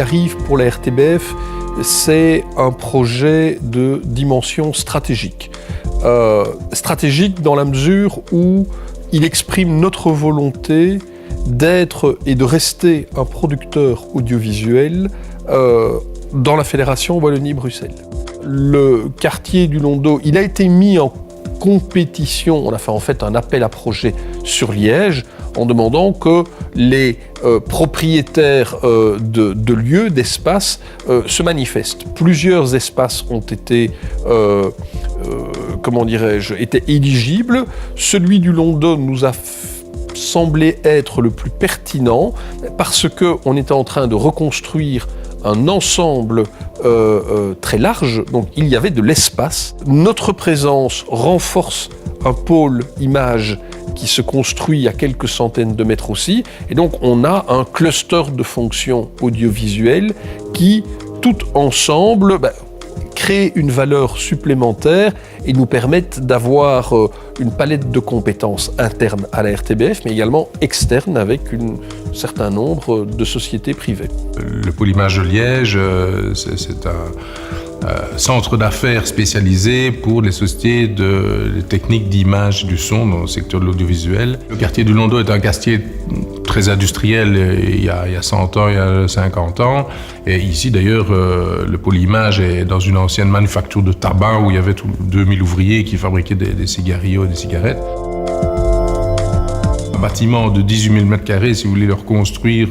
qui arrive pour la RTBF, c'est un projet de dimension stratégique. Stratégique dans la mesure où il exprime notre volonté d'être et de rester un producteur audiovisuel dans la Fédération Wallonie-Bruxelles. Le quartier du Londeau, il a été mis en compétition, on a fait en fait un appel à projet sur Liège en demandant que les propriétaires de lieux, d'espaces, se manifestent. Plusieurs espaces ont été, étaient éligibles. Celui du Londeau nous a semblé être le plus pertinent parce qu'on était en train de reconstruire un ensemble très large, donc il y avait de l'espace. Notre présence renforce un pôle image qui se construit à quelques centaines de mètres aussi, et donc on a un cluster de fonctions audiovisuelles qui, tout ensemble, créent une valeur supplémentaire et nous permettent d'avoir une palette de compétences internes à la RTBF, mais également externes avec un certain nombre de sociétés privées. Le pôle image de Liège, c'est un centre d'affaires spécialisé pour les sociétés de techniques d'image et du son dans le secteur de l'audiovisuel. Le quartier du Londeau est un quartier très industriel il y a 100 ans, il y a 50 ans. Et ici d'ailleurs, le pôle image est dans une ancienne manufacture de tabac où il y avait 2000 ouvriers qui fabriquaient des cigarios et des cigarettes. Un bâtiment de 18 000 m², si vous voulez le reconstruire,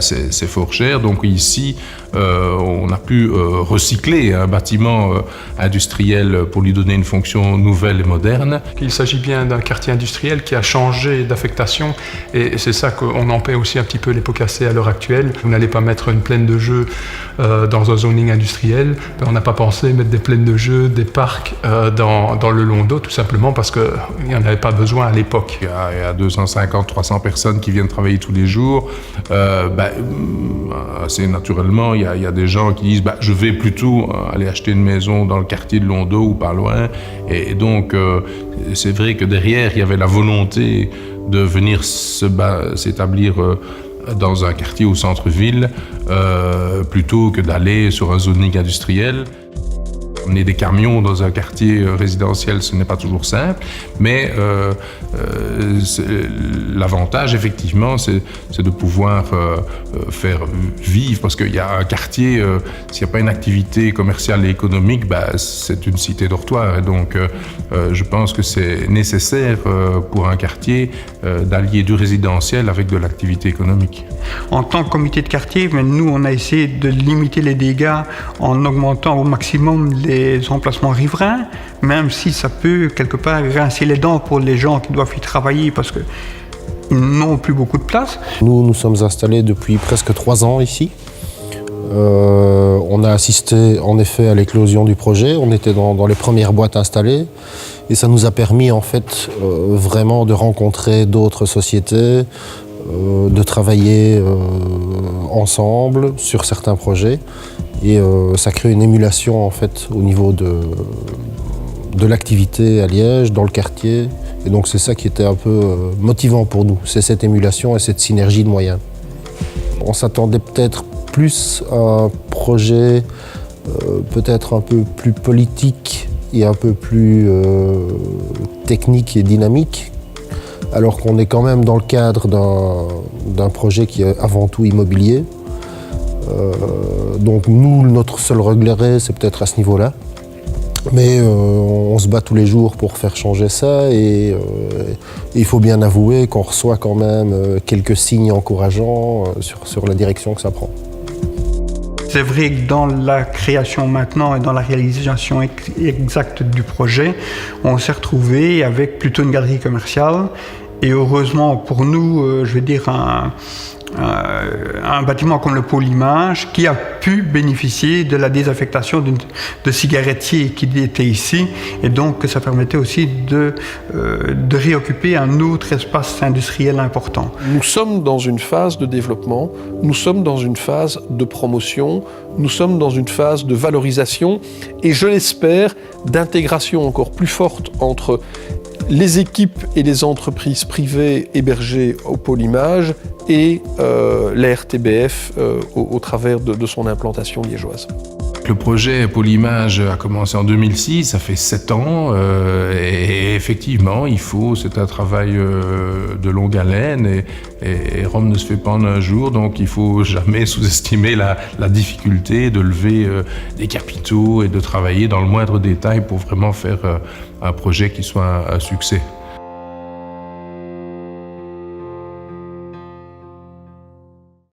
c'est fort cher. Donc ici, on a pu recycler un bâtiment industriel pour lui donner une fonction nouvelle et moderne. Il s'agit bien d'un quartier industriel qui a changé d'affectation et c'est ça qu'on en paie aussi un petit peu les pots cassés à l'heure actuelle. Vous n'allez pas mettre une plaine de jeux dans un zoning industriel. On n'a pas pensé mettre des plaines de jeux, des parcs dans le Londeau, tout simplement parce qu'il n'y en avait pas besoin à l'époque. Il y a 250, 300 personnes qui viennent travailler tous les jours. Assez naturellement, il y a des gens qui disent je vais plutôt aller acheter une maison dans le quartier de Londeau ou pas loin. Et donc, c'est vrai que derrière, il y avait la volonté de venir s'établir dans un quartier au centre-ville plutôt que d'aller sur un zoning industriel. Amener des camions dans un quartier résidentiel, ce n'est pas toujours simple, mais l'avantage, effectivement, c'est de pouvoir faire vivre, parce qu'il y a un quartier, s'il n'y a pas une activité commerciale et économique, c'est une cité dortoir. Et donc, je pense que c'est nécessaire pour un quartier d'allier du résidentiel avec de l'activité économique. En tant que comité de quartier, nous, on a essayé de limiter les dégâts en augmentant au maximum les emplacements riverains, même si ça peut quelque part rincer les dents pour les gens qui doivent y travailler parce qu'ils n'ont plus beaucoup de place. Nous sommes installés depuis presque 3 ans ici. On a assisté en effet à l'éclosion du projet, on était dans les premières boîtes installées et ça nous a permis en fait vraiment de rencontrer d'autres sociétés, de travailler ensemble sur certains projets et ça crée une émulation en fait au niveau de l'activité à Liège, dans le quartier, et donc c'est ça qui était un peu motivant pour nous, c'est cette émulation et cette synergie de moyens. On s'attendait peut-être plus à un projet peut-être un peu plus politique et un peu plus technique et dynamique, alors qu'on est quand même dans le cadre d'un projet qui est avant tout immobilier. Donc nous, notre seul regret, c'est peut-être à ce niveau-là. Mais on se bat tous les jours pour faire changer ça et il faut bien avouer qu'on reçoit quand même quelques signes encourageants sur la direction que ça prend. C'est vrai que dans la création maintenant et dans la réalisation exacte du projet, on s'est retrouvé avec plutôt une galerie commerciale et heureusement pour nous, je veux dire un bâtiment comme le pôle image qui a pu bénéficier de la désaffectation de cigarettiers qui étaient ici et donc ça permettait aussi de réoccuper un autre espace industriel important. Nous sommes dans une phase de développement, nous sommes dans une phase de promotion, nous sommes dans une phase de valorisation et je l'espère d'intégration encore plus forte entre les équipes et les entreprises privées hébergées au pôle image et la RTBF au travers de son implantation liégeoise. Le projet Pôle Image a commencé en 2006, ça fait 7 ans, et effectivement, c'est un travail de longue haleine, et Rome ne se fait pas en un jour, donc il faut jamais sous-estimer la difficulté de lever des capitaux et de travailler dans le moindre détail pour vraiment faire un projet qui soit un succès.